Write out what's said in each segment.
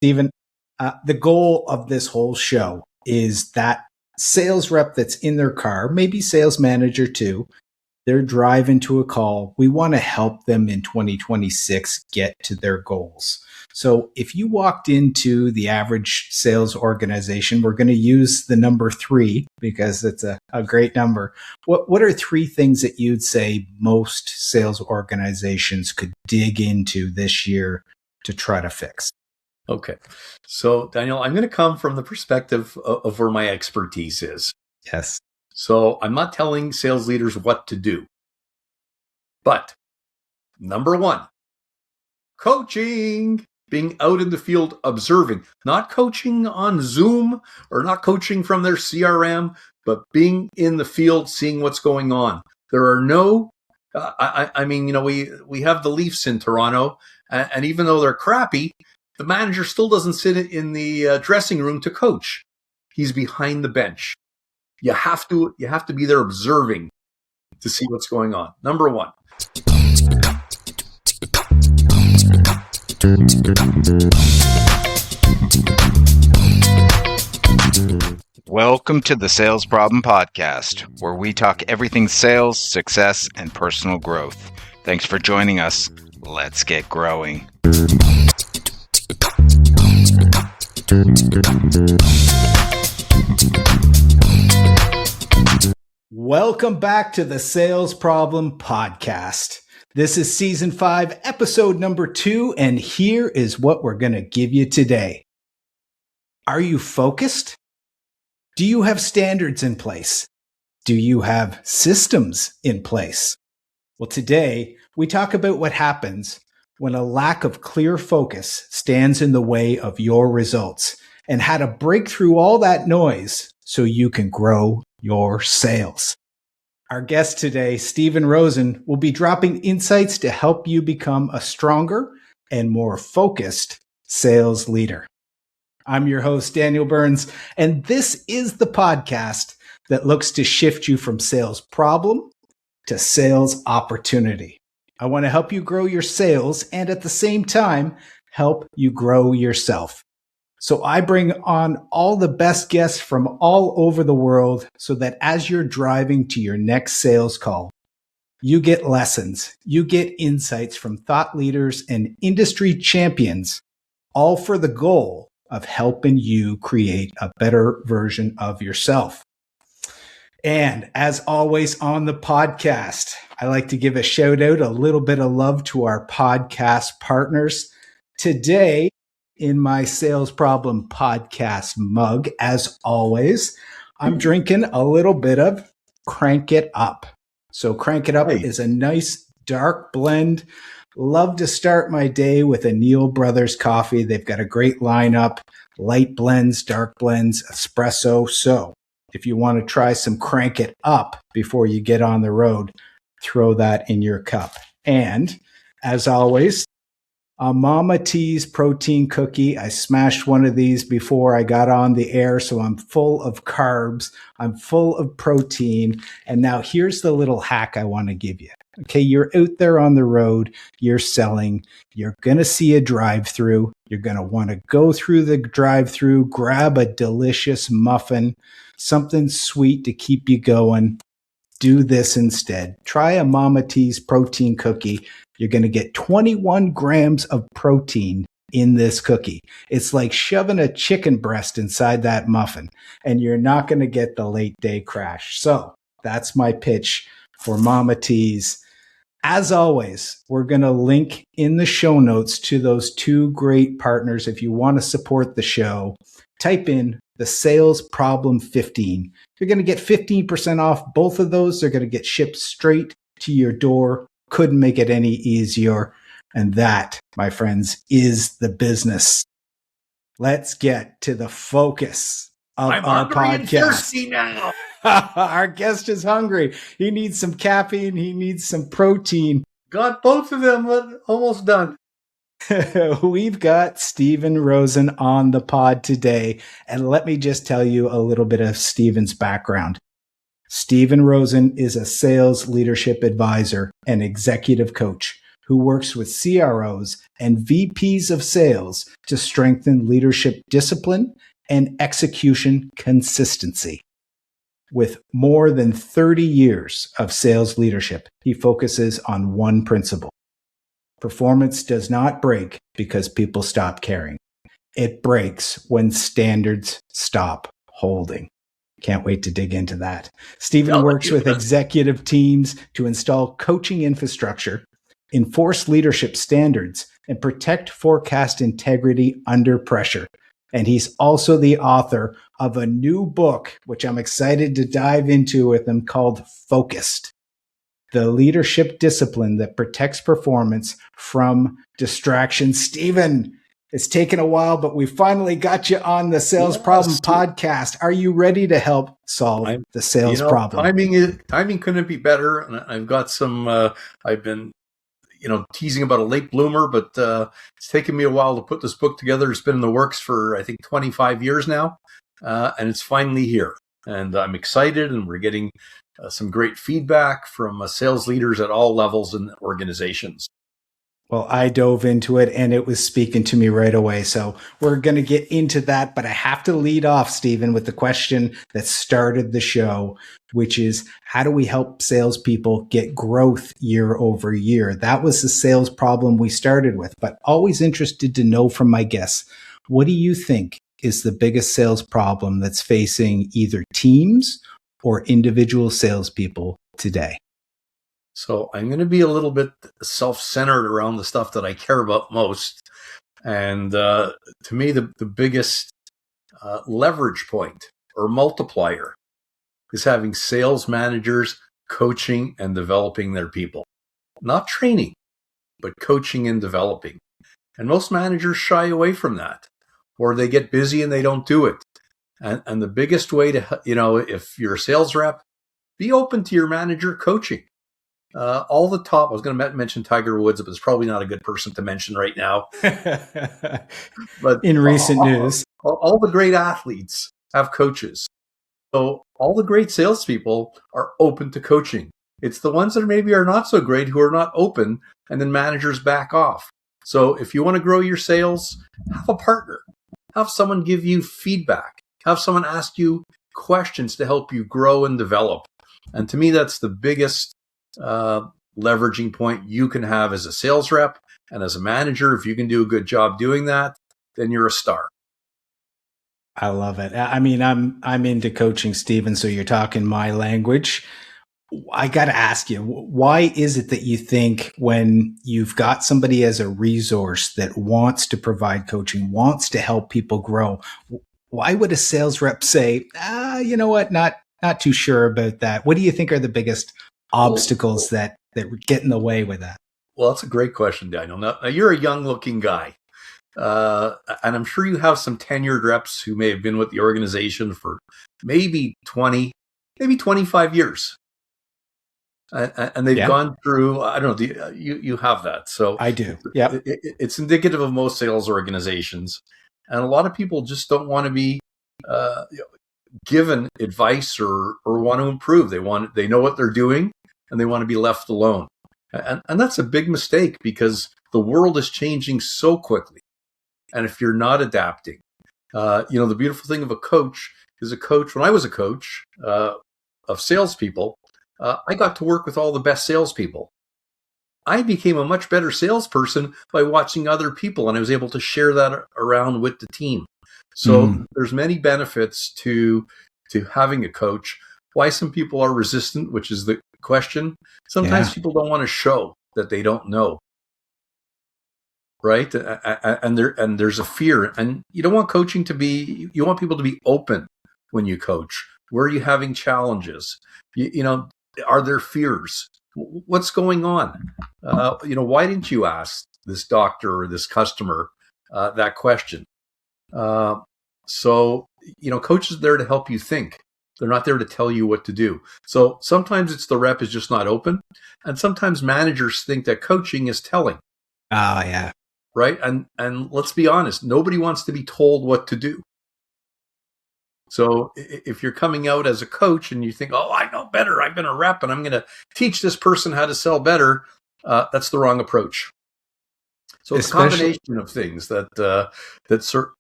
Stephen, the goal of this whole show is that sales rep that's in their car, maybe sales manager too, they're driving to a call. We want to help them in 2026 get to their goals. So if you walked into the average sales organization, we're going to use the number 3 because it's a great number. What are 3 things that you'd say most sales organizations could dig into this year to try to fix? Okay. So, Daniel, I'm going to come from the perspective of where my expertise is. Yes. So I'm not telling sales leaders what to do. But number 1, coaching, being out in the field observing, not coaching on Zoom or not coaching from their CRM, but being in the field, seeing what's going on. There are no, we have the Leafs in Toronto, and even though they're crappy, the manager still doesn't sit in the dressing room to coach. He's behind the bench. You have to be there observing to see what's going on. Number 1. Welcome to the Sales Problem Podcast, where we talk everything sales, success, and personal growth. Thanks for joining us. Let's get growing. Welcome back to the Sales Problem Podcast. This is season 5, episode number 2, and here is what we're going to give you today. Are you focused? Do you have standards in place? Do you have systems in place? Well, today we talk about what happens when a lack of clear focus stands in the way of your results and how to break through all that noise so you can grow your sales. Our guest today, Stephen Rosen, will be dropping insights to help you become a stronger and more focused sales leader. I'm your host, Daniel Burns, and this is the podcast that looks to shift you from sales problem to sales opportunity. I want to help you grow your sales and at the same time, help you grow yourself. So I bring on all the best guests from all over the world so that as you're driving to your next sales call, you get lessons, you get insights from thought leaders and industry champions, all for the goal of helping you create a better version of yourself. And as always on the podcast, I like to give a shout out, a little bit of love to our podcast partners. Today, in my Sales Problem Podcast mug, as always, I'm drinking a little bit of Crank It Up. So Crank It Up is a nice dark blend. Love to start my day with a Neil Brothers coffee. They've got a great lineup, light blends, dark blends, espresso. So if you want to try some Crank It Up before you get on the road, throw that in your cup. And as always, a MamaT's protein cookie. I smashed one of these before I got on the air, so I'm full of carbs. I'm full of protein. And now here's the little hack I want to give you. Okay, you're out there on the road, you're selling, you're going to see a drive-through. You're going to want to go through the drive-through, grab a delicious muffin, something sweet to keep you going. Do this instead. Try a MamaT's protein cookie. You're going to get 21 grams of protein in this cookie. It's like shoving a chicken breast inside that muffin, and you're not going to get the late day crash. So that's my pitch for MamaT's. As always, we're going to link in the show notes to those 2 great partners. If you want to support the show, type in the Sales Problem 15. You're going to get 15% off both of those. They're going to get shipped straight to your door. Couldn't make it any easier. And that, my friends, is the business. Let's get to the focus of our podcast. I'm thirsty now. Our guest is hungry. He needs some caffeine. He needs some protein. Got both of them, but almost done. We've got Stephen Rosen on the pod today. And let me just tell you a little bit of Stephen's background. Stephen Rosen is a sales leadership advisor and executive coach who works with CROs and VPs of sales to strengthen leadership discipline and execution consistency. With more than 30 years of sales leadership, he focuses on one principle. Performance does not break because people stop caring. It breaks when standards stop holding. Can't wait to dig into that. Stephen works with executive teams to install coaching infrastructure, enforce leadership standards, and protect forecast integrity under pressure. And he's also the author of a new book, which I'm excited to dive into with him, called Focused: The Leadership Discipline That Protects Performance from Distraction. Stephen, it's taken a while, but we finally got you on the Sales Problem Podcast. Are you ready to help solve the sales problem? Timing couldn't be better. And I've got some, I've been, teasing about a late bloomer, but it's taken me a while to put this book together. It's been in the works for, I think, 25 years now. And it's finally here. And I'm excited, and we're getting some great feedback from sales leaders at all levels in organizations. Well, I dove into it and it was speaking to me right away. So we're going to get into that, but I have to lead off, Stephen, with the question that started the show, which is, how do we help salespeople get growth year over year? That was the sales problem we started with, but always interested to know from my guests, what do you think is the biggest sales problem that's facing either teams or individual salespeople today? So I'm going to be a little bit self-centered around the stuff that I care about most. And to me, the biggest leverage point or multiplier is having sales managers coaching and developing their people. Not training, but coaching and developing. And most managers shy away from that, or they get busy and they don't do it. And the biggest way to, if you're a sales rep, be open to your manager coaching. All the top, I was going to mention Tiger Woods, but it's probably not a good person to mention right now. But in recent news, all the great athletes have coaches. So all the great salespeople are open to coaching. It's the ones that maybe are not so great who are not open, and then managers back off. So if you want to grow your sales, have a partner. Have someone give you feedback. Have someone ask you questions to help you grow and develop. And to me, that's the biggest leveraging point you can have as a sales rep and as a manager. If you can do a good job doing that, then you're a star. I love it. I mean, I'm into coaching, Stephen, so you're talking my language. I got to ask you, why is it that you think when you've got somebody as a resource that wants to provide coaching, wants to help people grow, why would a sales rep say, you know what, not too sure about that? What do you think are the biggest obstacles that get in the way with that? Well, that's a great question, Daniel. Now you're a young-looking guy, and I'm sure you have some tenured reps who may have been with the organization for maybe 20, maybe 25 years. And they've gone through, I don't know, you have that. So I do. Yeah. It's indicative of most sales organizations. And a lot of people just don't want to be given advice or want to improve. They know what they're doing, and they want to be left alone. And that's a big mistake, because the world is changing so quickly. And if you're not adapting, the beautiful thing of a coach is when I was a coach of salespeople, I got to work with all the best salespeople. I became a much better salesperson by watching other people, and I was able to share that around with the team. So there's many benefits to having a coach. Why some people are resistant, which is the question. Sometimes people don't want to show that they don't know, right? And there's a fear, and you don't want coaching to be. You want people to be open when you coach. Where are you having challenges? Are there fears? What's going on? Why didn't you ask this doctor or this customer that question? So coaches are there to help you think. They're not there to tell you what to do. So sometimes it's the rep is just not open. And sometimes managers think that coaching is telling. Oh, yeah. Right? And let's be honest, nobody wants to be told what to do. So if you're coming out as a coach and you think, oh, I know better, I've been a rep and I'm going to teach this person how to sell better, that's the wrong approach. So it's a combination of things that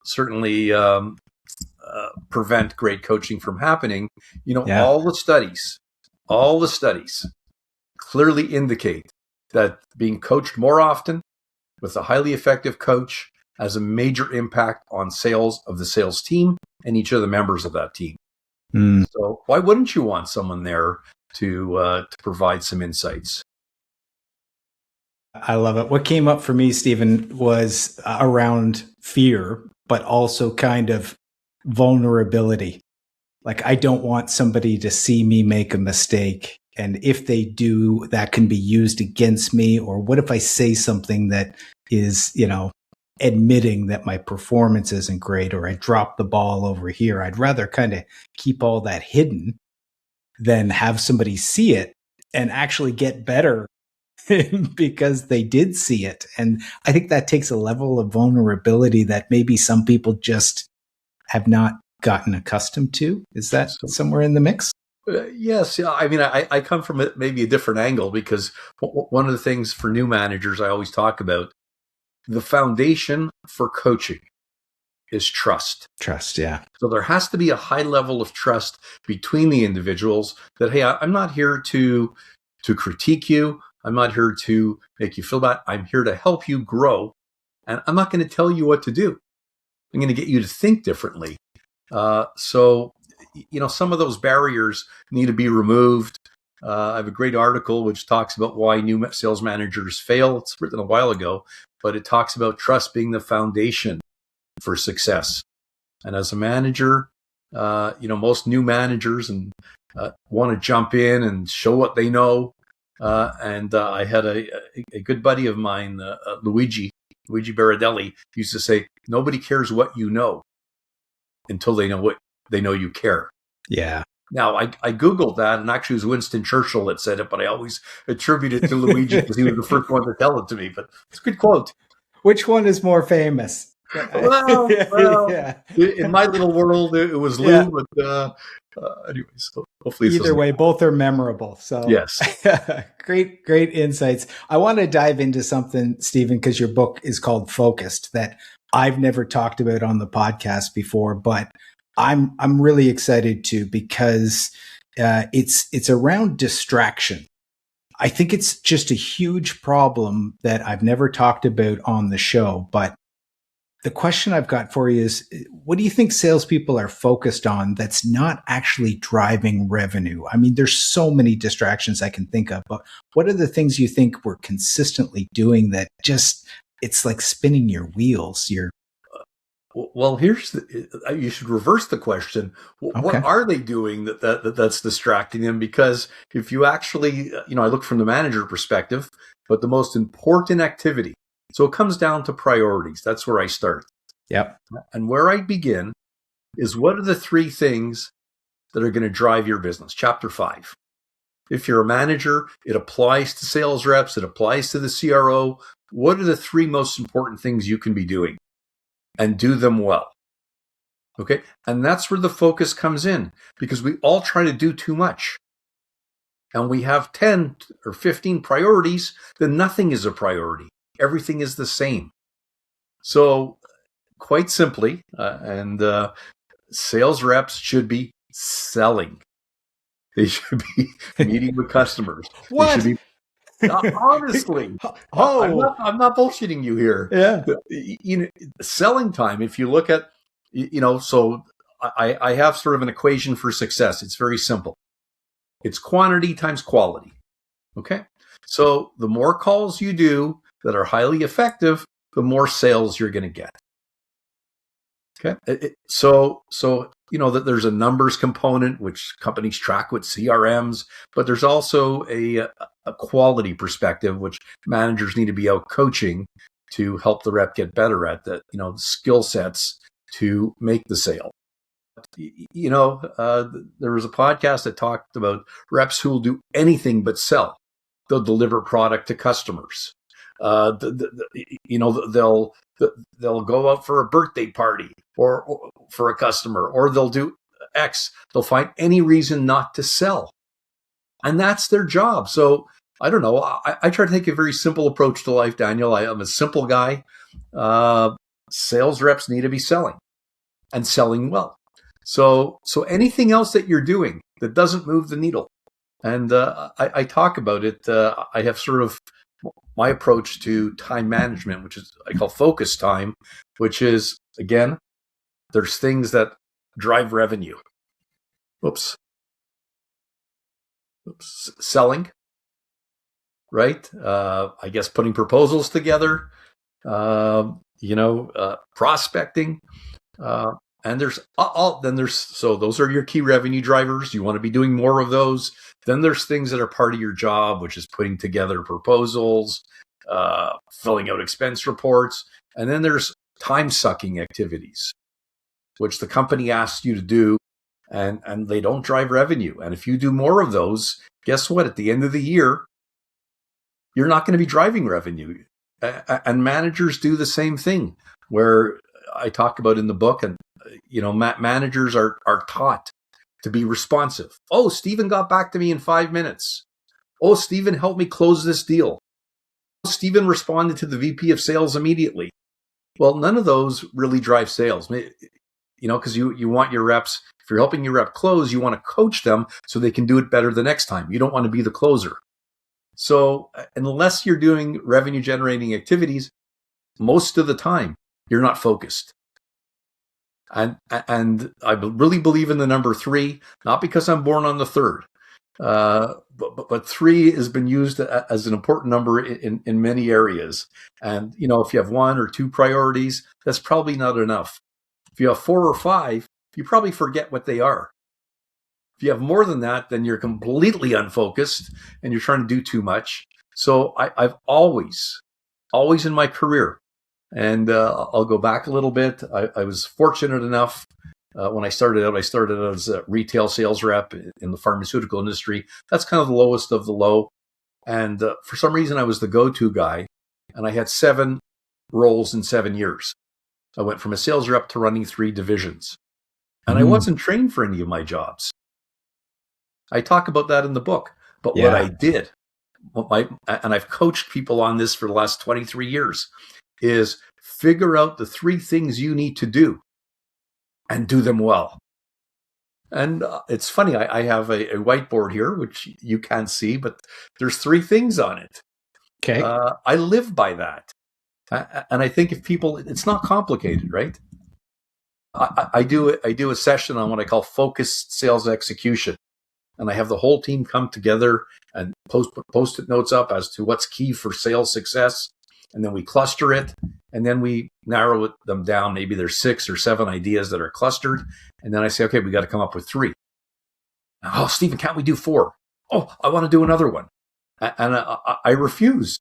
certainly prevent great coaching from happening. All the studies clearly indicate that being coached more often with a highly effective coach has a major impact on sales of the sales team and each of the members of that team. So why wouldn't you want someone there to provide some insights? I love it. What came up for me, Stephen, was around fear, but also kind of vulnerability. Like, I don't want somebody to see me make a mistake. And if they do, that can be used against me. Or what if I say something that is, admitting that my performance isn't great, or I dropped the ball over here? I'd rather kind of keep all that hidden than have somebody see it and actually get better because they did see it. And I think that takes a level of vulnerability that maybe some people just have not gotten accustomed to. Is that somewhere in the mix? Yes. I mean, I come from maybe a different angle, because one of the things for new managers I always talk about, the foundation for coaching is trust. Trust, yeah. So there has to be a high level of trust between the individuals that, hey, I'm not here to critique you. I'm not here to make you feel bad. I'm here to help you grow. And I'm not going to tell you what to do. I'm going to get you to think differently. So some of those barriers need to be removed. I have a great article which talks about why new sales managers fail. It's written a while ago, but it talks about trust being the foundation for success. And as a manager, most new managers want to jump in and show what they know. And I had a good buddy of mine, Luigi Baradelli, used to say, nobody cares what you know until they know you care. Yeah. Now, I Googled that, and actually it was Winston Churchill that said it, but I always attribute it to Luigi because he was the first one to tell it to me. But it's a good quote. Which one is more famous? Well, yeah. In my little world, it was Lou, but anyways, hopefully either way, both are memorable. So yes. Great insights. I want to dive into something, Stephen, because your book is called Focused, that I've never talked about on the podcast before, but I'm really excited to, because it's around distraction. I think it's just a huge problem that I've never talked about on the show. But the question I've got for you is, what do you think salespeople are focused on that's not actually driving revenue? I mean, there's so many distractions I can think of, but what are the things you think we're consistently doing that just, it's like spinning your wheels? Well, you should reverse the question. What are they doing that's distracting them? Because if you actually, I look from the manager perspective, but the most important activity, so it comes down to priorities. That's where I start. Yep. And where I begin is, what are the three things that are going to drive your business? Chapter 5. If you're a manager, it applies to sales reps. It applies to the CRO. What are the three most important things you can be doing? And do them well. Okay. And that's where the focus comes in, because we all try to do too much. And we have 10 or 15 priorities, then nothing is a priority. Everything is the same. So quite simply, sales reps should be selling. They should be meeting with customers. What? They should be honestly, I'm not bullshitting you here. Yeah. Selling time, if you look at, so I have sort of an equation for success. It's very simple. It's quantity times quality. Okay. So the more calls you do that are highly effective, the more sales you're going to get. Okay. So that there's a numbers component, which companies track with CRMs, but there's also a quality perspective, which managers need to be out coaching to help the rep get better at the skill sets to make the sale. There was a podcast that talked about reps who will do anything but sell. They'll deliver product to customers. They'll go out for a birthday party or for a customer, or they'll do X. They'll find any reason not to sell. And that's their job. So I don't know. I try to take a very simple approach to life, Daniel. I'm a simple guy. Sales reps need to be selling and selling well. So anything else that you're doing that doesn't move the needle, and I talk about it. I have sort of my approach to time management, which is I call focus time, which is, again, there's things that drive revenue. Selling, right? I guess putting proposals together, prospecting, and so those are your key revenue drivers. You want to be doing more of those. Then there's things that are part of your job, which is putting together proposals, filling out expense reports, and then there's time-sucking activities, which the company asks you to do, and they don't drive revenue. And if you do more of those, guess what? At the end of the year, you're not going to be driving revenue. And managers do the same thing, where I talk about in the book, and managers are taught to be responsive. Oh, Stephen got back to me in 5 minutes. Oh, Stephen helped me close this deal. Stephen responded to the VP of sales immediately. Well, none of those really drive sales, because you want your reps, if you're helping your rep close, you want to coach them so they can do it better the next time. You don't want to be the closer. So unless you're doing revenue generating activities, most of the time, you're not focused. And I really believe in the number 3, not because I'm born on the 3rd, but 3 has been used as an important number in many areas. And, if you have 1 or 2 priorities, that's probably not enough. If you have 4 or 5, you probably forget what they are. If you have more than that, then you're completely unfocused and you're trying to do too much. So I've always in my career, and I'll go back a little bit. I was fortunate enough when I started out as a retail sales rep in the pharmaceutical industry. That's kind of the lowest of the low. And for some reason, I was the go-to guy, and I had 7 roles in 7 years. I went from a sales rep to running 3 divisions, and I wasn't trained for any of my jobs. I talk about that in the book. But what I did, and I've coached people on this for the last 23 years, is figure out the 3 things you need to do and do them well. And it's funny, I have a whiteboard here, which you can't see, but there's 3 things on it. Okay. I live by that. And I think if people, it's not complicated, right? I do a session on what I call focused sales execution. And I have the whole team come together and post-it notes up as to what's key for sales success. And then we cluster it, and then we narrow them down. Maybe there's 6 or 7 ideas that are clustered. And then I say, okay, we got to come up with 3. Oh, Stephen, can't we do 4? Oh, I want to do another one. And I refuse.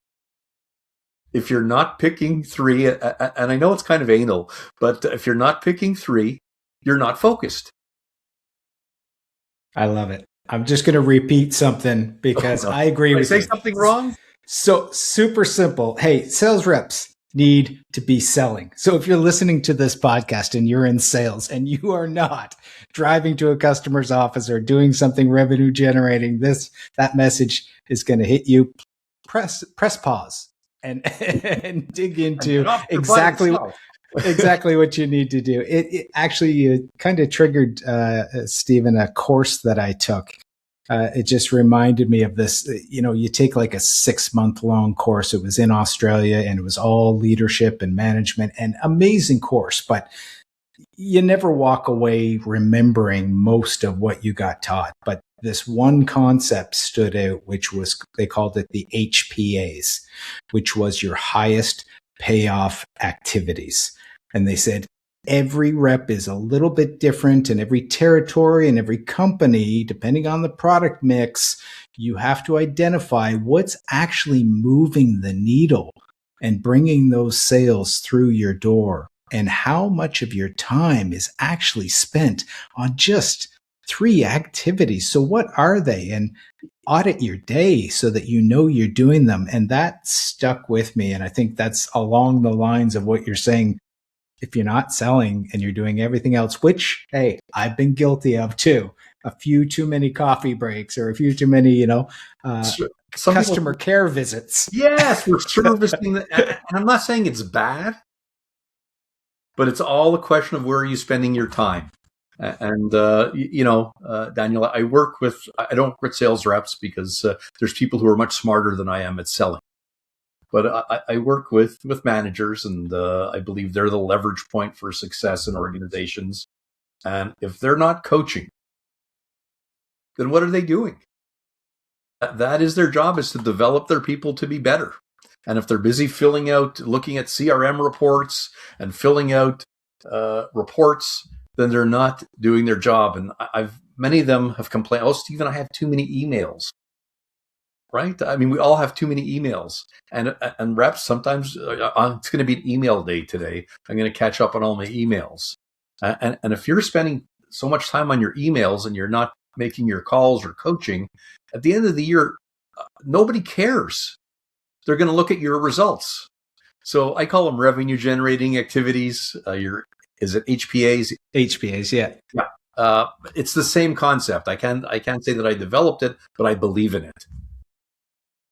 If you're not picking 3, and I know it's kind of anal, but if you're not picking 3, you're not focused. I love it. I'm just going to repeat something because I agree with you. Did I say something wrong? So super simple. Hey, sales reps need to be selling. So if you're listening to this podcast and you're in sales and you are not driving to a customer's office or doing something revenue generating, that message is going to hit you. Press pause and dig into exactly what you need to do. It actually kind of triggered, Stephen, a course that I took. It just reminded me of this. You take like a 6-month long course. It was in Australia and it was all leadership and management, and amazing course, but you never walk away remembering most of what you got taught. But this one concept stood out, which was, they called it the HPAs, which was your highest payoff activities. And they said, every rep is a little bit different, and every territory and every company, depending on the product mix, you have to identify what's actually moving the needle and bringing those sales through your door, and how much of your time is actually spent on just 3 activities. So what are they? And audit your day so that you know you're doing them. And that stuck with me. And I think that's along the lines of what you're saying. If you're not selling and you're doing everything else, which, hey, I've been guilty of too, a few too many coffee breaks or a few too many, Some Customer people, care visits. yes, we're servicing, and I'm not saying it's bad, but it's all a question of where are you spending your time. And, Daniel, I don't work with sales reps because there's people who are much smarter than I am at selling. But I work with managers, and I believe they're the leverage point for success in organizations. And if they're not coaching, then what are they doing? That is their job, is to develop their people to be better. And if they're busy looking at CRM reports and filling out reports, then they're not doing their job. And many of them have complained, "Oh, Stephen, I have too many emails." Right? I mean, we all have too many emails, and reps sometimes it's going to be an email day today. I'm going to catch up on all my emails, and if you're spending so much time on your emails and you're not making your calls or coaching, at the end of the year, nobody cares. They're going to look at your results. So I call them revenue generating activities. Is it HPAs? HPAs, yeah. Yeah. It's the same concept. I can't say that I developed it, but I believe in it.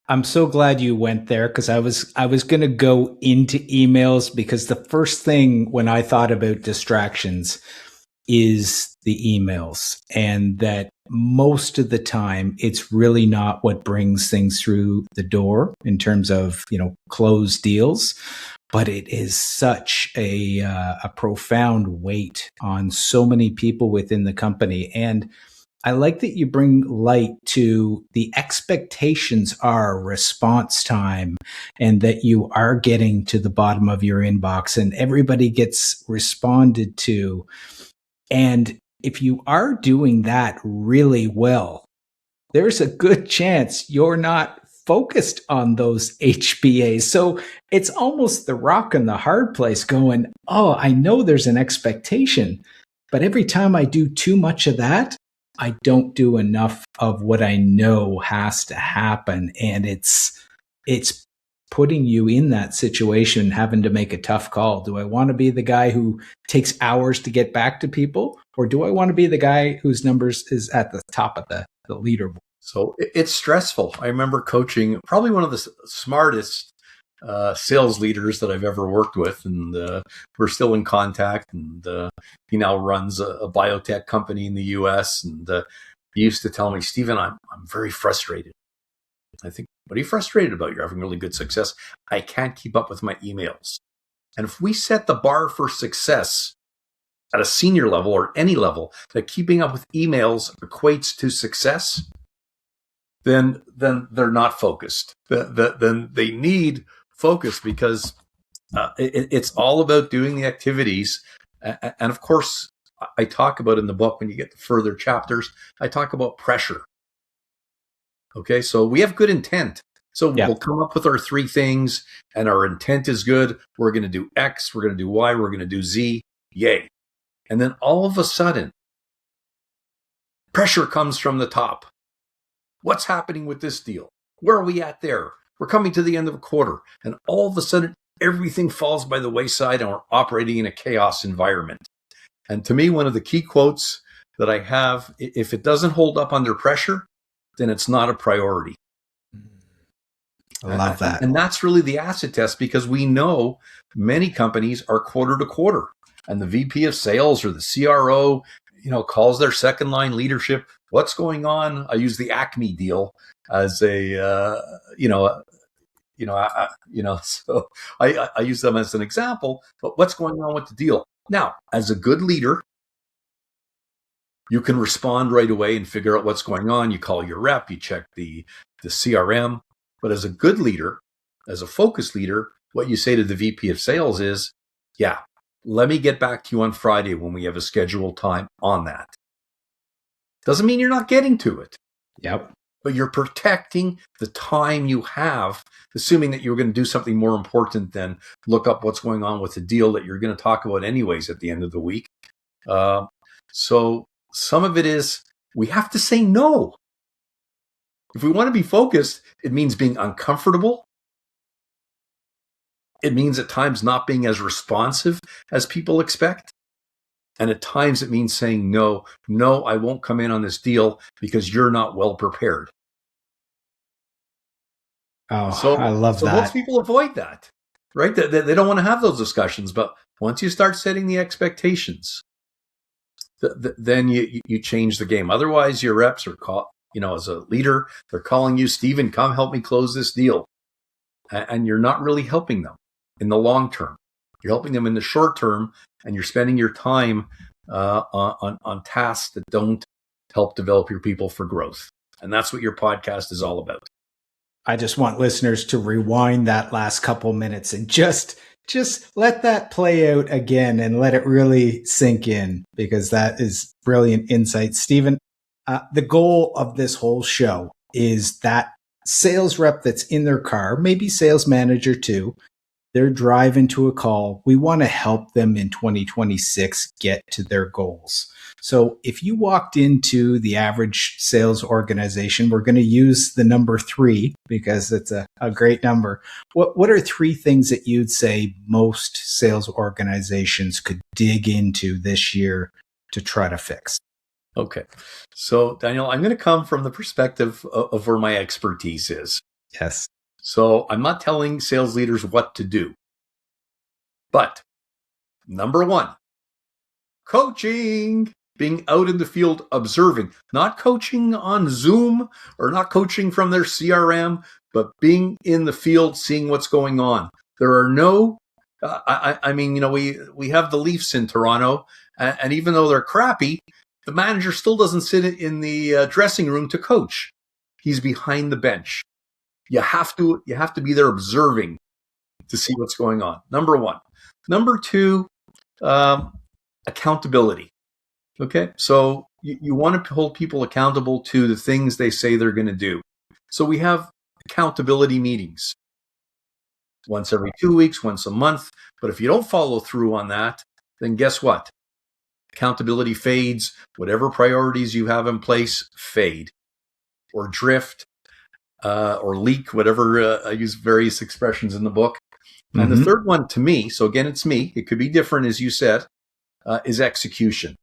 I'm so glad you went there, because I was going to go into emails, because the first thing when I thought about distractions is the emails, and that most of the time it's really not what brings things through the door in terms of, closed deals, but it is such a profound weight on so many people within the company. And I like that you bring light to the expectations are response time, and that you are getting to the bottom of your inbox and everybody gets responded to. And if you are doing that really well, there's a good chance you're not focused on those HBAs. So it's almost the rock and the hard place going, oh, I know there's an expectation, but every time I do too much of that, I don't do enough of what I know has to happen. And it's putting you in that situation, having to make a tough call. Do I want to be the guy who takes hours to get back to people? Or do I want to be the guy whose numbers is at the top of the leaderboard? So it's stressful. I remember coaching probably one of the smartest sales leaders that I've ever worked with, and we're still in contact. And he now runs a biotech company in the U.S. And he used to tell me, "Stephen, I'm very frustrated." I think, "What are you frustrated about? You're having really good success." "I can't keep up with my emails." And if we set the bar for success at a senior level or any level, that keeping up with emails equates to success, then they're not focused. Then they need focus, because it's all about doing the activities. And of course, I talk about in the book, when you get to further chapters, I talk about pressure. Okay, so we have good intent. So we'll come up with our 3 things, and our intent is good. We're going to do X, we're going to do Y, we're going to do Z. Yay. And then all of a sudden, pressure comes from the top. What's happening with this deal? Where are we at there? We're coming to the end of a quarter. And all of a sudden, everything falls by the wayside, and we're operating in a chaos environment. And to me, one of the key quotes that I have, if it doesn't hold up under pressure, then it's not a priority. I love that. And that's really the acid test, because we know many companies are quarter to quarter, and the VP of sales or the CRO, calls their second line leadership. What's going on? I use the Acme deal as so I use them as an example, but what's going on with the deal? Now, as a good leader, you can respond right away and figure out what's going on. You call your rep, you check the CRM. But as a good leader, as a focused leader, what you say to the VP of sales is, "Yeah, let me get back to you on Friday when we have a scheduled time on that." Doesn't mean you're not getting to it. Yep. But you're protecting the time you have, assuming that you're going to do something more important than look up what's going on with the deal that you're going to talk about anyways at the end of the week. So some of it is, we have to say no. If we want to be focused, it means being uncomfortable. It means at times not being as responsive as people expect. And at times it means saying, no, I won't come in on this deal because you're not well prepared. Oh, I love so most that. people avoid that, right? They don't want to have those discussions. But once you start setting the expectations, then you change the game. Otherwise, your reps are caught, as a leader, they're calling you, Stephen, come help me close this deal. And you're not really helping them in the long term. You're helping them in the short term, and you're spending your time on tasks that don't help develop your people for growth. And that's what your podcast is all about. I just want listeners to rewind that last couple minutes and just let that play out again and let it really sink in, because that is brilliant insight. Stephen, the goal of this whole show is that sales rep that's in their car, maybe sales manager too, they're driving to a call. We want to help them in 2026 get to their goals. So if you walked into the average sales organization, we're going to use the number 3 because it's a great number. What are 3 things that you'd say most sales organizations could dig into this year to try to fix? Okay. So, Daniel, I'm going to come from the perspective of where my expertise is. Yes. So I'm not telling sales leaders what to do. But number 1, coaching, being out in the field, observing, not coaching on Zoom or not coaching from their CRM, but being in the field, seeing what's going on. There are no, we have the Leafs in Toronto, and even though they're crappy, the manager still doesn't sit in the dressing room to coach. He's behind the bench. You have to be there observing to see what's going on. Number 1. Number 2, accountability. Okay, so you want to hold people accountable to the things they say they're going to do. So we have accountability meetings once every 2 weeks, once a month. But if you don't follow through on that, then guess what? Accountability fades. Whatever priorities you have in place fade or drift or leak, whatever. I use various expressions in the book. And the third one to me, so again, it's me. It could be different, as you said, is execution.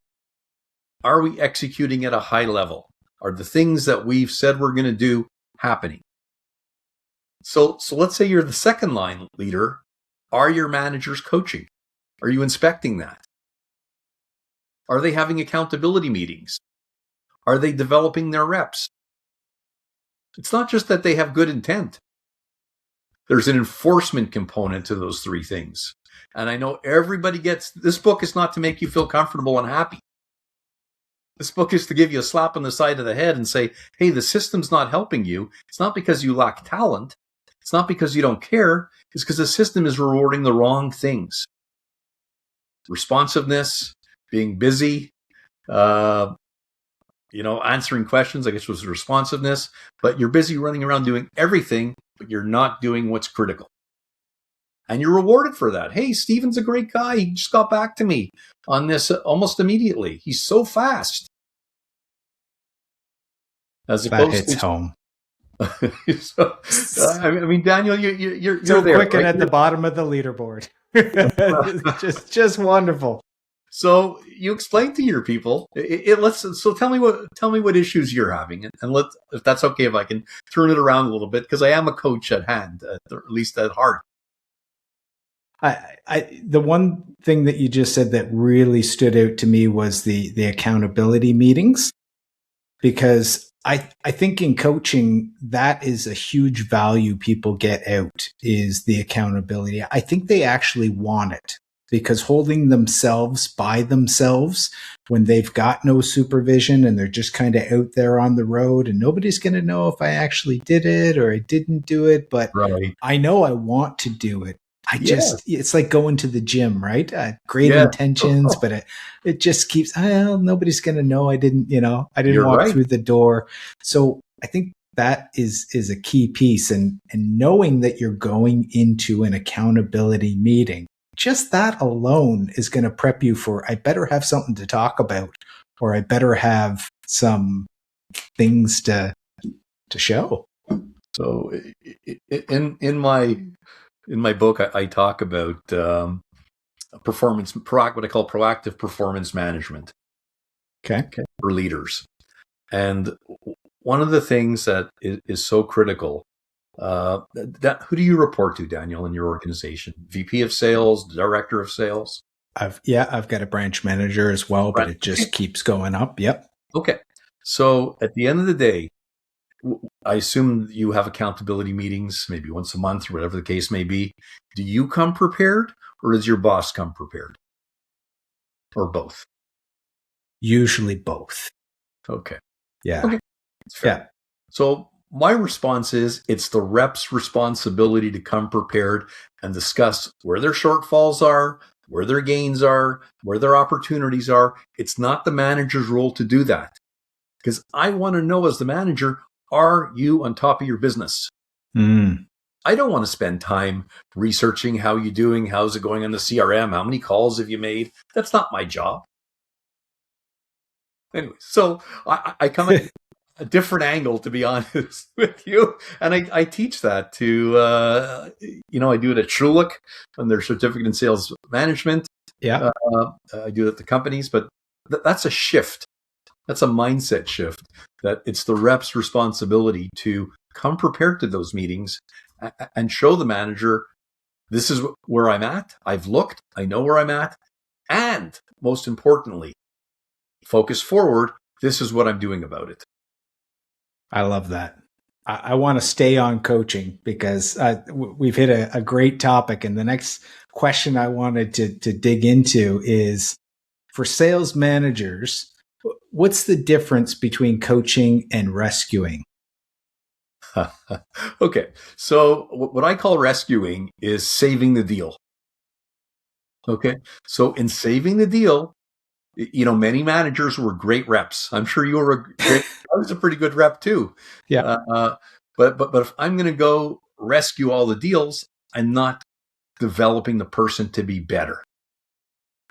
Are we executing at a high level? Are the things that we've said we're going to do happening? So let's say you're the second line leader. Are your managers coaching? Are you inspecting that? Are they having accountability meetings? Are they developing their reps? It's not just that they have good intent. There's an enforcement component to those 3 things. And I know everybody gets, this book is not to make you feel comfortable and happy. This book is to give you a slap on the side of the head and say, hey, the system's not helping you. It's not because you lack talent. It's not because you don't care. It's because the system is rewarding the wrong things. Responsiveness, being busy, answering questions, I guess was responsiveness, but you're busy running around doing everything, but you're not doing what's critical. And you're rewarded for that. Hey, Stephen's a great guy. He just got back to me on this almost immediately. He's so fast. As that hits home. So, Daniel, you're so there, quick, right? And at the bottom of the leaderboard. just wonderful. So you explain to your people. So tell me what issues you're having, and if that's okay, if I can turn it around a little bit, because I am a coach at hand, or at least at heart. The one thing that you just said that really stood out to me was the accountability meetings, because I think in coaching, that is a huge value people get out, is the accountability. I think they actually want it, because holding themselves by themselves when they've got no supervision and they're just kind of out there on the road and nobody's going to know if I actually did it or I didn't do it, but right. I know I want to do it. It's like going to the gym, right? Great intentions, but it just keeps, nobody's going to know I didn't walk through the door. So I think that is a key piece, and knowing that you're going into an accountability meeting, just that alone is going to prep you for, I better have something to talk about, or I better have some things to show. So in my book, I talk about performance, what I call proactive performance management. Okay. For leaders. And one of the things that is so critical Who do you report to, Daniel, in your organization? VP of sales, director of sales? I've got a branch manager as well, but it just keeps going up. Yep. Okay. So at the end of the day, I assume you have accountability meetings, maybe once a month or whatever the case may be. Do you come prepared, or does your boss come prepared? Or both? Usually both. Okay. Yeah. Okay. That's fair. Yeah. So my response is it's the rep's responsibility to come prepared and discuss where their shortfalls are, where their gains are, where their opportunities are. It's not the manager's role to do that. Because I want to know, as the manager, are you on top of your business? I don't want to spend time researching how you're doing, how's it going on the CRM, how many calls have you made? That's not my job. Anyway, so I come at a different angle, to be honest with you. And I teach that to, I do it at Schulich on their certificate in sales management. Yeah. I do it at the companies, but that's a shift. That's a mindset shift, that it's the rep's responsibility to come prepared to those meetings and show the manager, this is where I'm at. I've looked, I know where I'm at. And most importantly, focus forward. This is what I'm doing about it. I love that. I want to stay on coaching because we've hit a great topic. And the next question I wanted to dig into is, for sales managers, what's the difference between coaching and rescuing? Okay. So what I call rescuing is saving the deal. Okay. So in saving the deal, many managers were great reps. I'm sure you were I was a pretty good rep too. Yeah. But if I'm going to go rescue all the deals, I'm not developing the person to be better.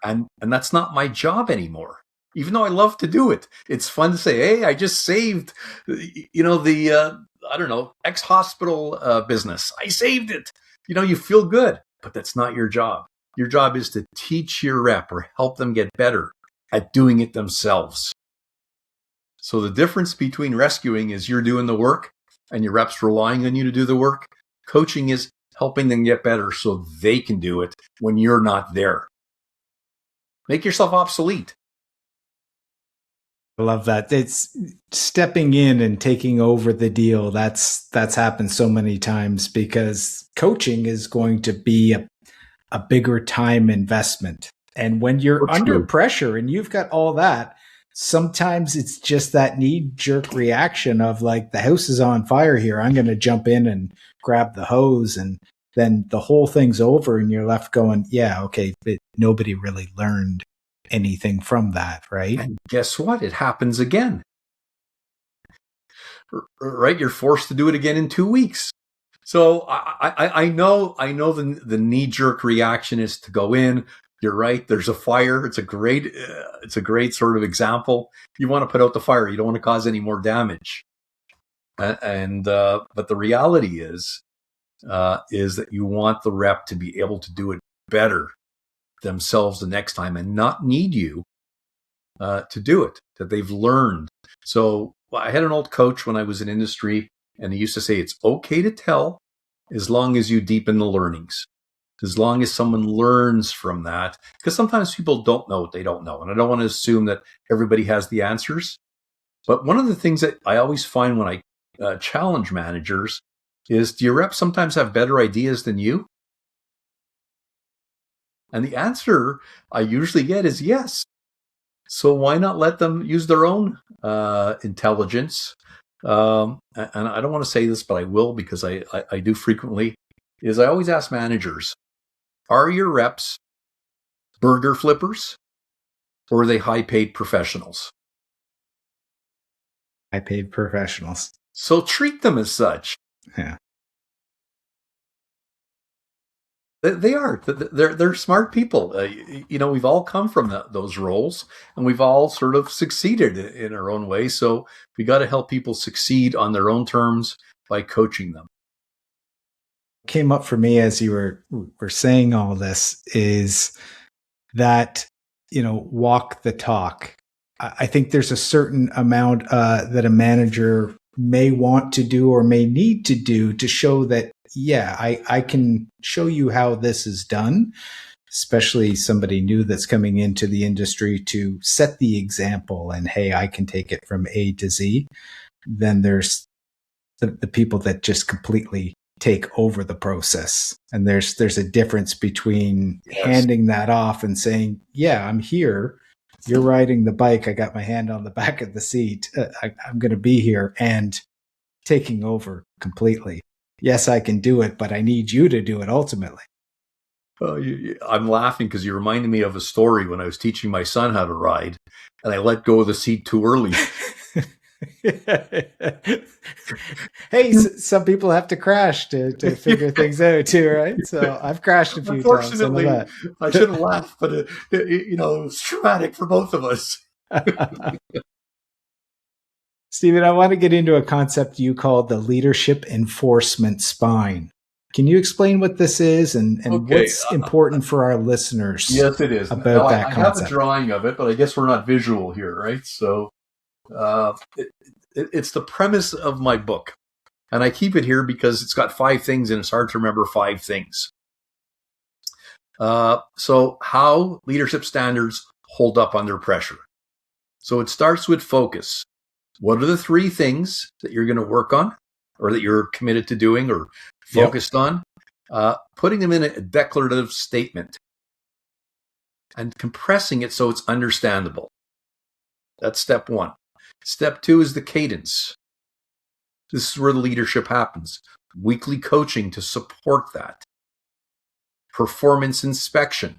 And that's not my job anymore. Even though I love to do it, it's fun to say, "Hey, I just saved, the ex-hospital business. I saved it." You feel good, but that's not your job. Your job is to teach your rep or help them get better at doing it themselves. So the difference between rescuing is you're doing the work and your rep's relying on you to do the work. Coaching is helping them get better so they can do it when you're not there. Make yourself obsolete. I love that. It's stepping in and taking over the deal. That's happened so many times because coaching is going to be a bigger time investment. And when you're under pressure and you've got all that, sometimes it's just that knee-jerk reaction of like, the house is on fire here. I'm going to jump in and grab the hose, and then the whole thing's over and you're left going, yeah, okay, but nobody really learned anything from that, right? And guess what? It happens again. Right? You're forced to do it again in 2 weeks. So I know the knee-jerk reaction is to go in. You're right. There's a fire. It's a great sort of example. You want to put out the fire. You don't want to cause any more damage. But the reality is that you want the rep to be able to do it better themselves the next time and not need you to do it, that they've learned. So I had an old coach when I was in industry, and he used to say, it's okay to tell as long as you deepen the learnings, as long as someone learns from that, because sometimes people don't know what they don't know. And I don't want to assume that everybody has the answers. But one of the things that I always find when I challenge managers is, do your reps sometimes have better ideas than you? And the answer I usually get is yes. So why not let them use their own intelligence? And I don't want to say this, but I will, because I do frequently, is I always ask managers, are your reps burger flippers, or are they high-paid professionals? High-paid professionals. So treat them as such. Yeah. They are. They're smart people. We've all come from those roles, and we've all sort of succeeded in our own way. So we got to help people succeed on their own terms by coaching them. Came up for me as you were saying all this is that, walk the talk. I think there's a certain amount that a manager may want to do or may need to do to show that, yeah, I can show you how this is done, especially somebody new that's coming into the industry, to set the example and, hey, I can take it from A to Z. Then there's the people that just completely take over the process. And there's a difference between handing that off and saying, yeah, I'm here. You're riding the bike. I got my hand on the back of the seat. I'm going to be here, and taking over completely. Yes, I can do it, but I need you to do it ultimately. I'm laughing because you reminded me of a story when I was teaching my son how to ride, and I let go of the seat too early. Hey, some people have to crash to figure things out too, right? So I've crashed a few times. Unfortunately, I shouldn't laugh, but it was traumatic for both of us. Stephen, I want to get into a concept you call the leadership enforcement spine. Can you explain what this is and what's important for our listeners? Yes, it is. About that concept. I have a drawing of it, but I guess we're not visual here, right? So it's the premise of my book. And I keep it here because it's got 5 things and it's hard to remember 5 things. So how leadership standards hold up under pressure. So it starts with focus. What are the 3 things that you're going to work on, or that you're committed to doing or focused on? Putting them in a declarative statement and compressing it so it's understandable. That's step 1. Step 2 is the cadence. This is where the leadership happens. Weekly coaching to support that. Performance inspection.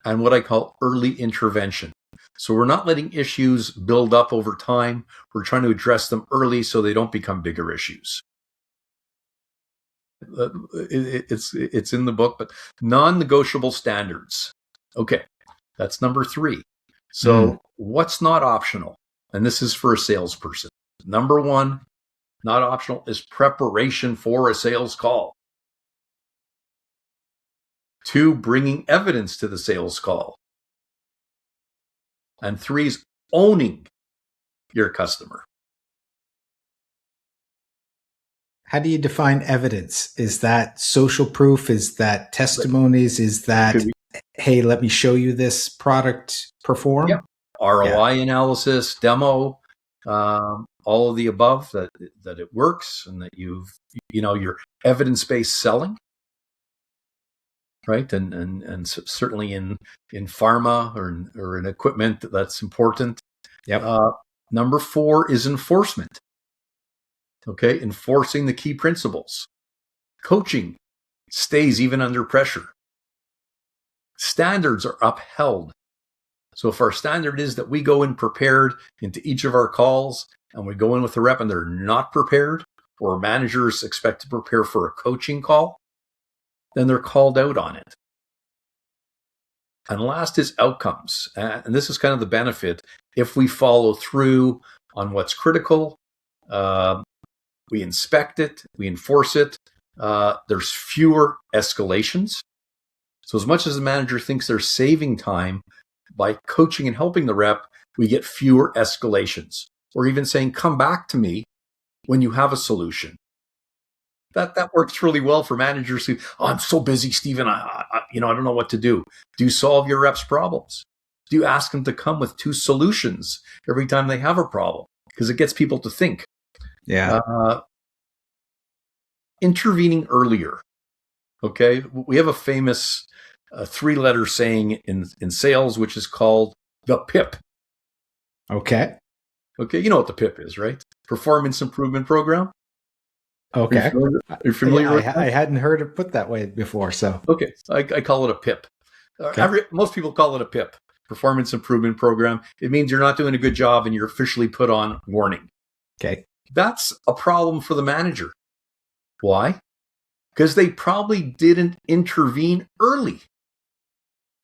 And what I call early intervention. So we're not letting issues build up over time. We're trying to address them early so they don't become bigger issues. It's in the book, but non-negotiable standards. Okay, that's number 3. So what's not optional? And this is for a salesperson. Number 1, not optional, is preparation for a sales call. 2, bringing evidence to the sales call. And 3 is owning your customer. How do you define evidence? Is that social proof? Is that testimonies? Is that, hey, let me show you this product perform? Yep. ROI analysis, demo, all of the above, that it works and that you're evidence-based selling. Right. And certainly in pharma or in equipment, that's important. Yep. Number 4 is enforcement. Okay. Enforcing the key principles. Coaching stays even under pressure. Standards are upheld. So if our standard is that we go in prepared into each of our calls, and we go in with a rep and they're not prepared, or managers expect to prepare for a coaching call, then they're called out on it. And last is outcomes. And this is kind of the benefit. If we follow through on what's critical, we inspect it, we enforce it, there's fewer escalations. So as much as the manager thinks they're saving time, by coaching and helping the rep, we get fewer escalations. Or even saying, come back to me when you have a solution. That works really well for managers who, I'm so busy, Stephen, I don't know what to do. Do you solve your reps' problems? Do you ask them to come with 2 solutions every time they have a problem? Because it gets people to think. Yeah. Intervening earlier. Okay. We have a famous 3-letter saying in sales, which is called the PIP. Okay. Okay. You know what the PIP is, right? Performance Improvement Program. Okay. Are you familiar with that? I hadn't heard it put that way before. So okay, I call it a PIP. Okay. Most people call it a PIP, Performance Improvement Program. It means you're not doing a good job and you're officially put on warning. Okay. That's a problem for the manager. Why? Because they probably didn't intervene early.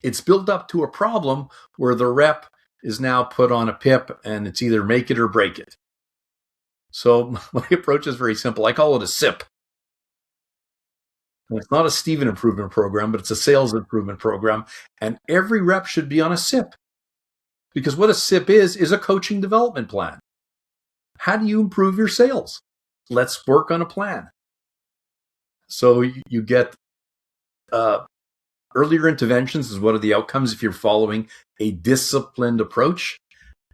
It's built up to a problem where the rep is now put on a PIP and it's either make it or break it. So my approach is very simple. I call it a SIP. And it's not a Stephen improvement program, but it's a sales improvement program. And every rep should be on a SIP. Because what a SIP is a coaching development plan. How do you improve your sales? Let's work on a plan. So you get earlier interventions is one of the outcomes if you're following a disciplined approach.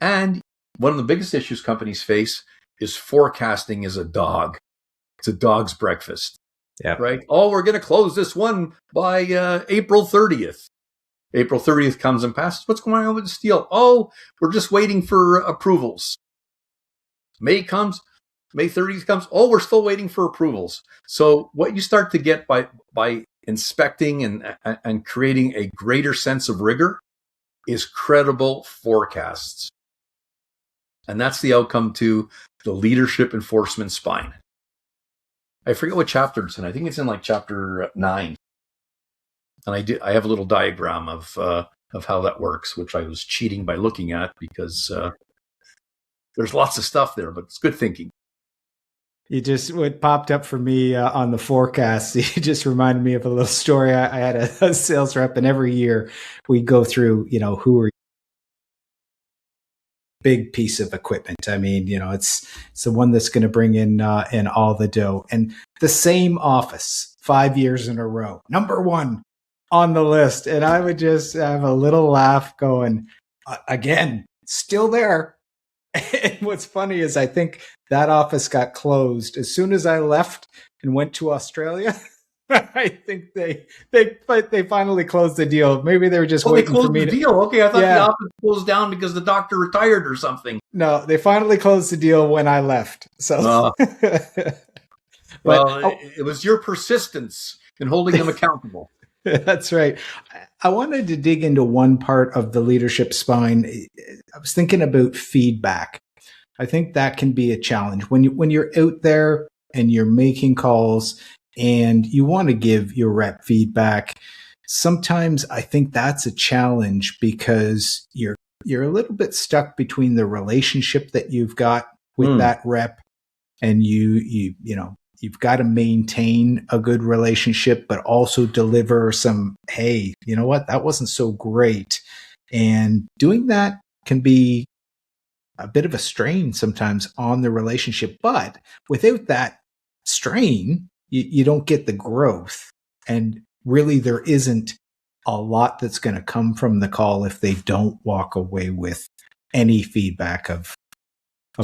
And one of the biggest issues companies face is forecasting is a dog. It's a dog's breakfast. Yeah. Right? Oh, we're going to close this one by April 30th. April 30th comes and passes. What's going on with this deal? Oh, we're just waiting for approvals. May comes. May 30th comes. Oh, we're still waiting for approvals. So what you start to get by inspecting and creating a greater sense of rigor is credible forecasts. And that's the outcome to the leadership enforcement spine. I forget what chapter it's in. I think it's in like chapter 9. And I have a little diagram of how that works, which I was cheating by looking at because there's lots of stuff there, but it's good thinking. What popped up for me on the forecast, you just reminded me of a little story. I had a sales rep, and every year we go through, who are big piece of equipment. I mean, it's the one that's going to bring in all the dough. And the same office 5 years in a row, number one on the list. And I would just have a little laugh going, again, still there. And what's funny is I think that office got closed as soon as I left and went to Australia. I think they finally closed the deal. Maybe they were just waiting for me to close the deal. Okay, I thought the office closed down because the doctor retired or something. No, they finally closed the deal when I left. So, it was your persistence in holding them accountable. That's right. I wanted to dig into one part of the leadership spine. I was thinking about feedback. I think that can be a challenge when you're out there and you're making calls and you want to give your rep feedback. Sometimes I think that's a challenge because you're a little bit stuck between the relationship that you've got with that rep and you've got to maintain a good relationship, but also deliver some, hey, you know what? That wasn't so great. And doing that can be a bit of a strain sometimes on the relationship. But without that strain, you don't get the growth. And really, there isn't a lot that's going to come from the call if they don't walk away with any feedback of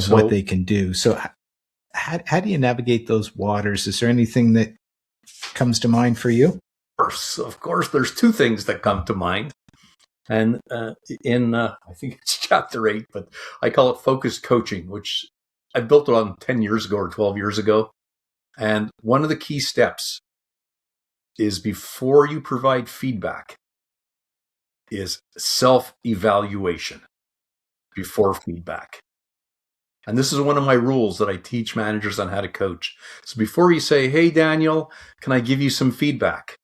what they can do. So how do you navigate those waters? Is there anything that comes to mind for you? Of course, there's two things that come to mind. And in, I think it's chapter 8, but I call it focused coaching, which I built it on 10 years ago or 12 years ago. And one of the key steps is before you provide feedback is self-evaluation before feedback. And this is one of my rules that I teach managers on how to coach. So before you say, hey, Daniel, can I give you some feedback?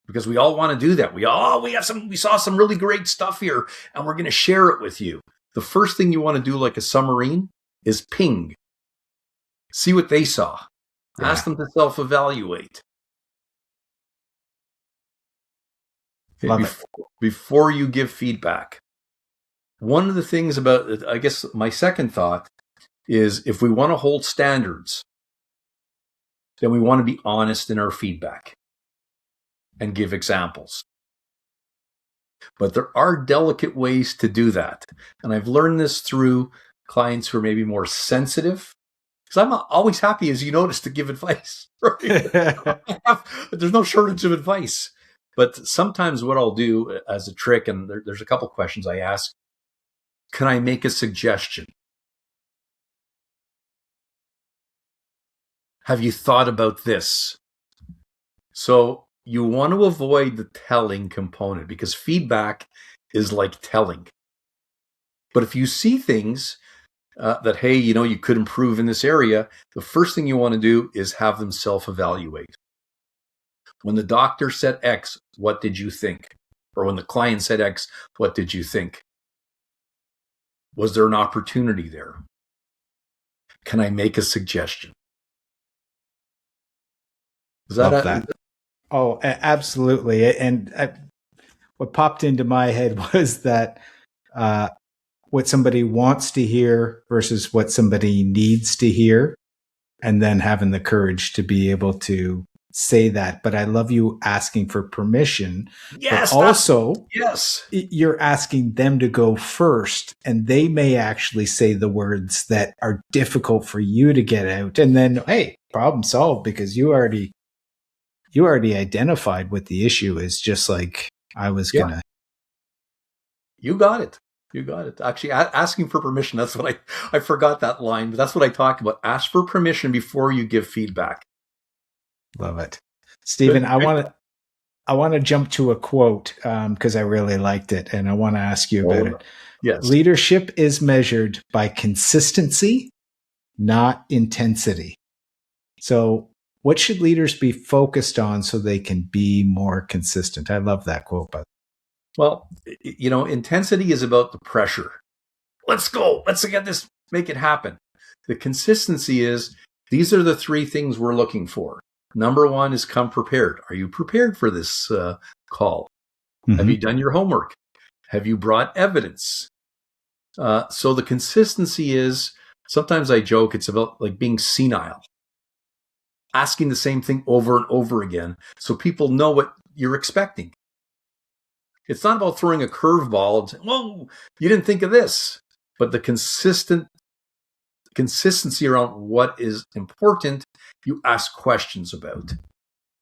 Because we all want to do that. We saw some really great stuff here and we're going to share it with you. The first thing you want to do, like a submarine, is ping. See what they saw. Yeah. Ask them to self-evaluate. Before you give feedback. One of the things about, I guess my second thought is if we want to hold standards, then we want to be honest in our feedback and give examples. But there are delicate ways to do that. And I've learned this through clients who are maybe more sensitive. Because I'm always happy, as you notice, to give advice. Right? There's no shortage of advice. But sometimes what I'll do as a trick, and there's a couple questions I ask, can I make a suggestion? Have you thought about this? So you want to avoid the telling component because feedback is like telling. But if you see things that, hey, you could improve in this area, the first thing you want to do is have them self-evaluate. When the doctor said X, what did you think? Or when the client said X, what did you think? Was there an opportunity there? Can I make a suggestion? Love that. Oh, absolutely. And what popped into my head was that what somebody wants to hear versus what somebody needs to hear, and then having the courage to be able to say that. But I love you asking for permission. Yes, but also, yes, you're asking them to go first, and they may actually say the words that are difficult for you to get out. And then, hey, problem solved, because you already identified what the issue is, just like I was gonna. You got it. You got it. Actually, asking for permission. That's what I forgot that line, but that's what I talk about. Ask for permission before you give feedback. Love it. Stephen, I want to jump to a quote because I really liked it, and I want to ask you about it. Yes. Leadership is measured by consistency, not intensity. So what should leaders be focused on so they can be more consistent? I love that quote, by the way. Well, intensity is about the pressure. Let's go. Let's get this, make it happen. The consistency is, these are the three things we're looking for. Number one is come prepared. Are you prepared for this call? Mm-hmm. Have you done your homework? Have you brought evidence? So the consistency is, sometimes I joke, it's about like being senile. Asking the same thing over and over again so people know what you're expecting. It's not about throwing a curveball and saying, whoa, you didn't think of this. But the consistency around what is important, you ask questions about,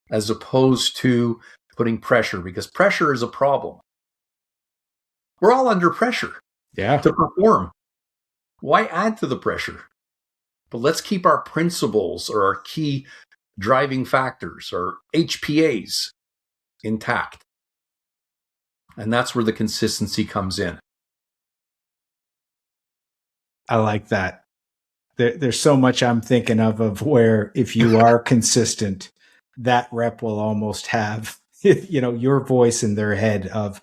as opposed to putting pressure, because pressure is a problem. We're all under pressure to perform. Why add to the pressure? But let's keep our principles or our key driving factors or HPAs intact. And that's where the consistency comes in. I like that. There's so much I'm thinking of where if you are consistent, that rep will almost have, your voice in their head of,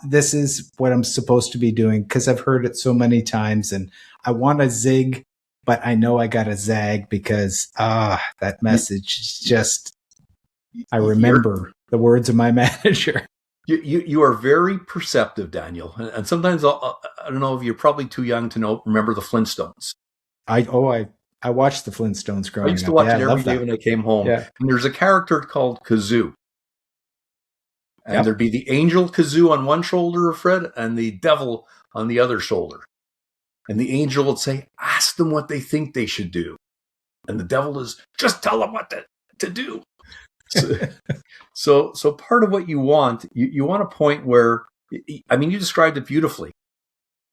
this is what I'm supposed to be doing, because I've heard it so many times, and I want to zig, but I know I got to zag, because that message is just, I remember the words of my manager. You are very perceptive, Daniel. And sometimes I don't know if you're probably too young to remember the Flintstones. I watched the Flintstones growing up. I used to watch it every day when I came home. Yeah. And there's a character called Kazoo. And there'd be the angel Kazoo on one shoulder of Fred and the devil on the other shoulder. And the angel would say, ask them what they think they should do. And the devil is, just tell them what to do. So part of what you want, you want a point where, you described it beautifully.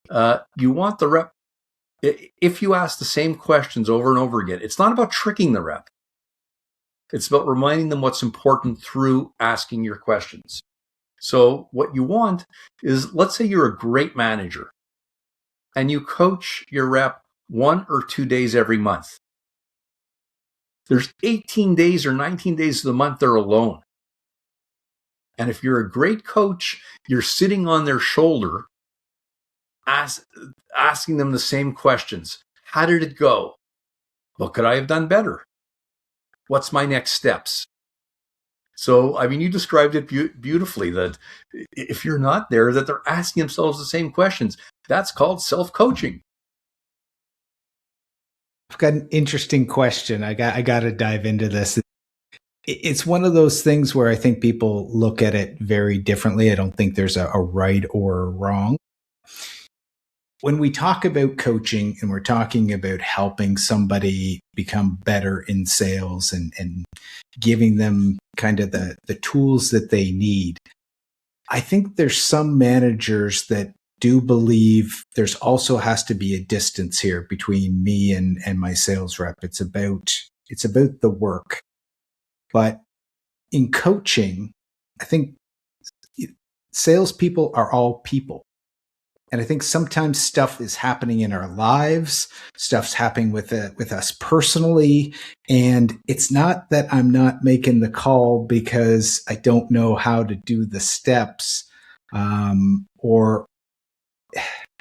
You want the rep, if you ask the same questions over and over again, it's not about tricking the rep. It's about reminding them what's important through asking your questions. So what you want is, let's say you're a great manager and you coach your rep 1 or 2 days every month. There's 18 days or 19 days of the month they're alone. And if you're a great coach, you're sitting on their shoulder, asking them the same questions. How did it go? What could I have done better? What's my next steps? So, you described it beautifully, that if you're not there, that they're asking themselves the same questions. That's called self-coaching. I've got an interesting question. I got to dive into this. It's one of those things where I think people look at it very differently. I don't think there's a right or a wrong. When we talk about coaching and we're talking about helping somebody become better in sales and giving them kind of the tools that they need, I think there's some managers that do believe there's also has to be a distance here between me and my sales rep. It's about the work. But in coaching, I think salespeople are all people. And I think sometimes stuff is happening in our lives, stuff's happening with us personally. And it's not that I'm not making the call because I don't know how to do the steps, or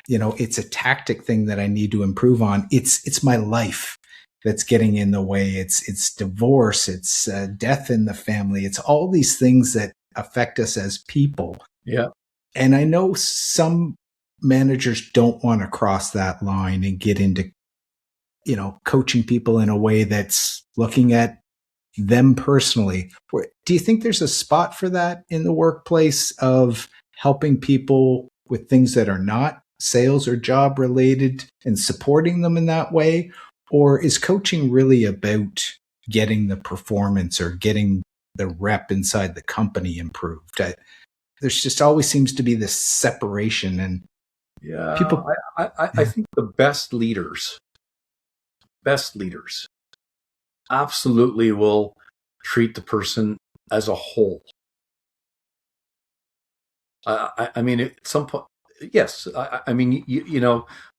it's a tactic thing that I need to improve on. It's my life that's getting in the way. It's divorce, it's death in the family. It's all these things that affect us as people. Yeah. And I know some managers don't want to cross that line and get into, coaching people in a way that's looking at them personally. Do you think there's a spot for that in the workplace of helping people with things that are not sales or job related and supporting them in that way? Or is coaching really about getting the performance or getting the rep inside the company improved? There's just always seems to be this separation, and people. I think the best leaders absolutely will treat the person as a whole. I mean, at some point, yes. I mean,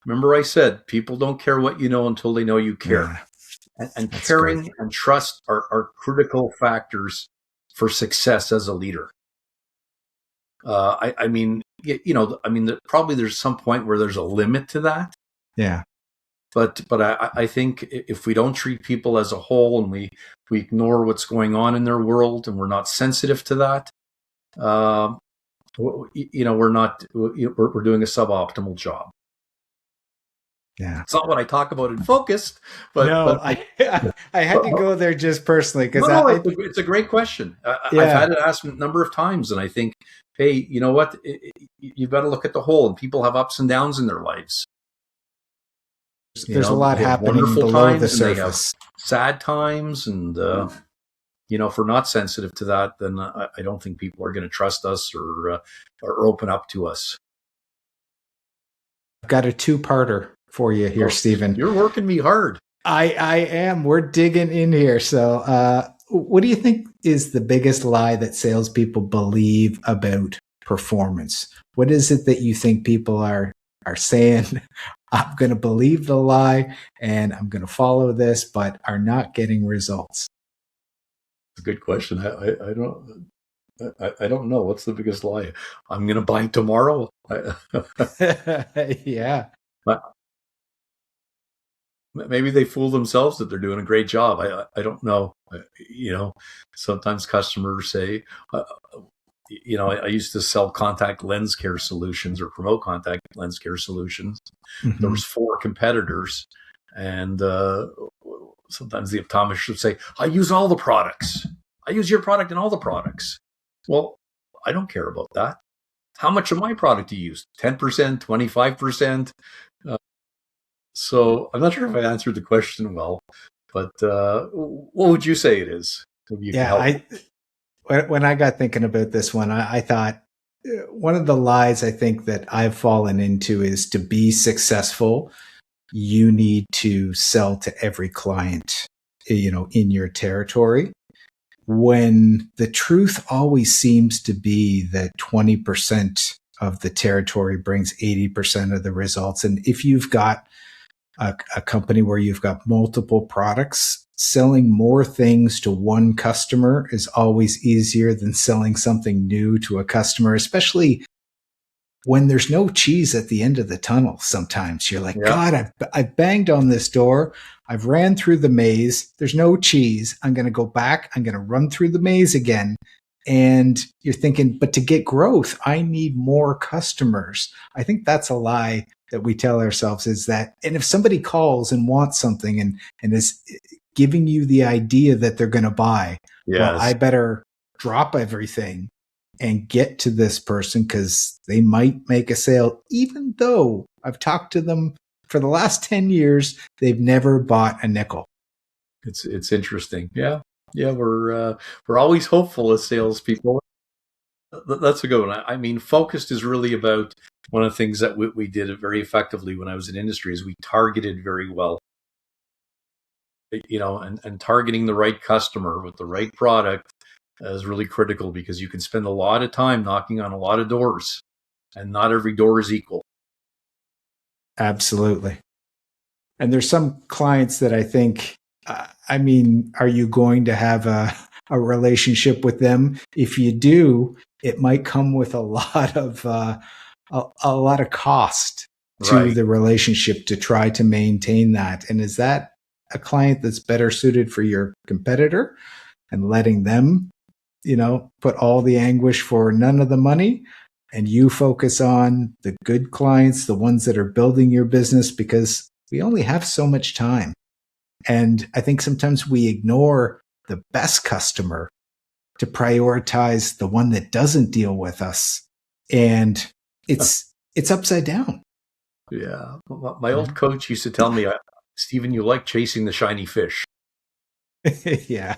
remember I said people don't care what you know until they know you care. Yeah, and caring great. And trust are critical factors for success as a leader. I mean, probably there's some point where there's a limit to that. Yeah. But I think if we don't treat people as a whole and we ignore what's going on in their world and we're not sensitive to that, we're doing a suboptimal job. Yeah, it's not what I talk about in Focused, but no, I had to go there just personally because it's a great question. I've had it asked a number of times, and I think, hey, you know what? You've got to look at the whole, and people have ups and downs in their lives. There's a lot happening below the surface. Sad times, and if we're not sensitive to that, then I don't think people are going to trust us or open up to us. I've got a two-parter for you here, Stephen. You're working me hard. I am. We're digging in here. So, what do you think is the biggest lie that salespeople believe about performance? What is it that you think people are saying? I'm going to believe the lie and I'm going to follow this, but are not getting results? It's a good question. I don't know. What's the biggest lie? I'm going to buy tomorrow. Yeah. Maybe they fool themselves that they're doing a great job. I don't know. Sometimes customers say, I used to sell contact lens care solutions or promote contact lens care solutions. Mm-hmm. There was 4 competitors, and sometimes the optometrist would say, I use all the products. I use your product in all the products. Well, I don't care about that. How much of my product do you use? 10%, 25%? So I'm not sure if I answered the question well, but what would you say it is? When I got thinking about this one, I thought one of the lies I think that I've fallen into is to be successful, you need to sell to every client, in your territory. When the truth always seems to be that 20% of the territory brings 80% of the results. And if you've got a company where you've got multiple products, selling more things to one customer is always easier than selling something new to a customer, especially when there's no cheese at the end of the tunnel. Sometimes you're like, God, I've banged on this door. I've ran through the maze. There's no cheese. I'm going to go back. I'm going to run through the maze again. And you're thinking, but to get growth, I need more customers. I think that's a lie that we tell ourselves is that, and if somebody calls and wants something and is giving you the idea that they're going to buy, well, I better drop everything and get to this person because they might make a sale, even though I've talked to them for the last 10 years, they've never bought a nickel. It's interesting. Yeah. We're always hopeful as salespeople. That's a good one. I mean, Focused is really about one of the things that we did very effectively when I was in industry is we targeted very well. And targeting the right customer with the right product is really critical because you can spend a lot of time knocking on a lot of doors and not every door is equal. Absolutely. And there's some clients that I think, are you going to have a relationship with them? If you do, it might come with a lot of cost to the relationship to try to maintain that. And is that a client that's better suited for your competitor and letting them, put all the anguish for none of the money? and you focus on the good clients, the ones that are building your business, because we only have so much time. And I think sometimes we ignore the best customer to prioritize the one that doesn't deal with us. And it's upside down. Yeah. My old coach used to tell me, Stephen, you like chasing the shiny fish. Yeah.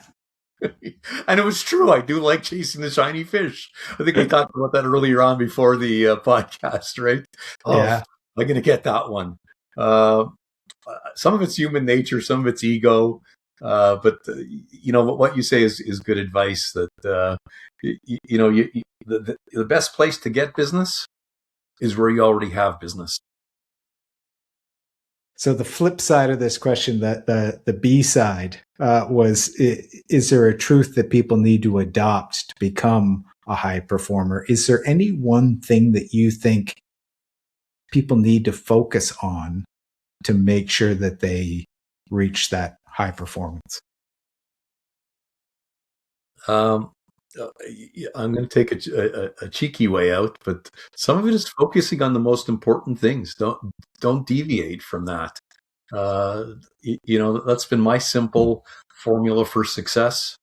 And it was true. I do like chasing the shiny fish. I think we talked about that earlier on before the podcast, right? Oh, Yeah. I'm going to get that one. Some of it's human nature, some of it's ego. But what you say is good advice. That the best place to get business is where you already have business. So the flip side of this question, that the B side was, is there a truth that people need to adopt to become a high performer? Is there any one thing that you think people need to focus on to make sure that they reach that high performance? I'm going to take a cheeky way out, but some of it is focusing on the most important things. Don't deviate from that. That's been my simple formula for success.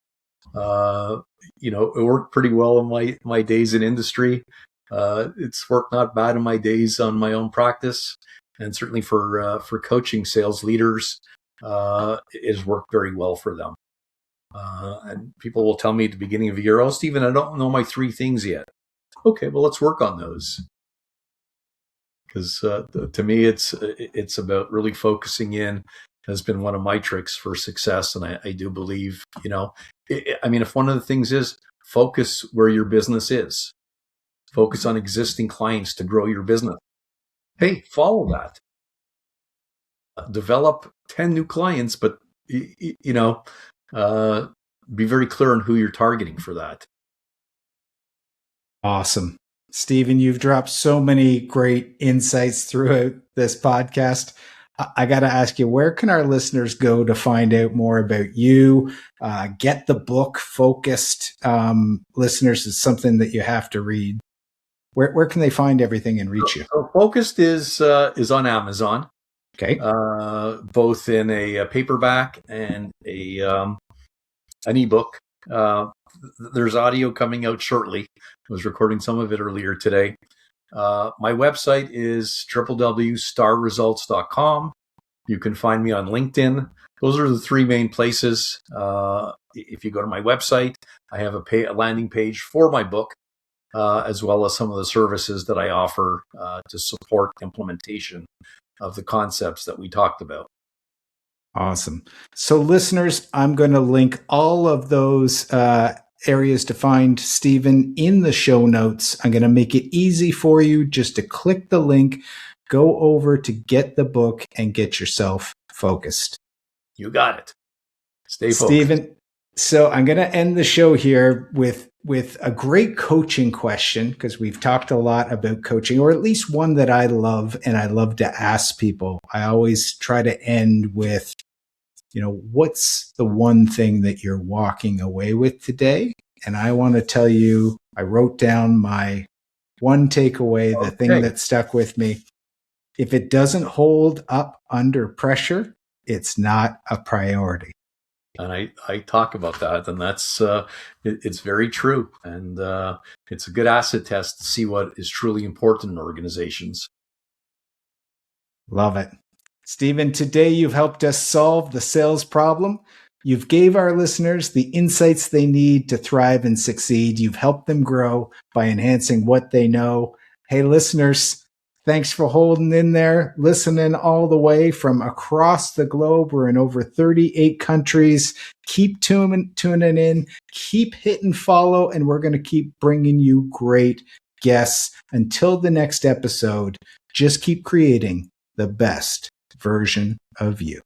It worked pretty well in my days in industry. It's worked not bad in my days on my own practice, and certainly for coaching sales leaders, it has worked very well for them. And people will tell me at the beginning of the year, "Oh, Stephen, I don't know my 3 things yet." Okay, well, let's work on those. Because to me, it's about really focusing in. Has been one of my tricks for success, and I do believe, if one of the things is focus where your business is, focus on existing clients to grow your business. Hey, follow that. Develop 10 new clients, but be very clear on who you're targeting for that. Awesome. Stephen, you've dropped so many great insights throughout this podcast. I got to ask you, where can our listeners go to find out more about you? Get the book Focused. Listeners, is something that you have to read. Where can they find everything and reach you? So Focused is on Amazon. Okay. Both in a paperback and an ebook. There's audio coming out shortly. I was recording some of it earlier today. My website is www.starresults.com. You can find me on LinkedIn. Those are the 3 main places. If you go to my website, I have a landing page for my book, as well as some of the services that I offer to support implementation of the concepts that we talked about. Awesome. So listeners, I'm going to link all of those areas to find Stephen in the show notes. I'm going to make it easy for you just to click the link, go over to get the book, and get yourself focused. You got it. Stay focused. Stephen, so I'm going to end the show here with a great coaching question, because we've talked a lot about coaching, or at least one that I love and I love to ask people. I always try to end with, what's the one thing that you're walking away with today? And I want to tell you, I wrote down my one takeaway, the thing that stuck with me. If it doesn't hold up under pressure, it's not a priority. And I talk about that, and that's it's very true. And it's a good acid test to see what is truly important in organizations. Love it. Stephen, today you've helped us solve the sales problem. You've gave our listeners the insights they need to thrive and succeed. You've helped them grow by enhancing what they know. Hey, listeners, thanks for holding in there, listening all the way from across the globe. We're in over 38 countries. Keep tuning in, keep hitting follow, and we're going to keep bringing you great guests. Until the next episode, just keep creating the best version of you.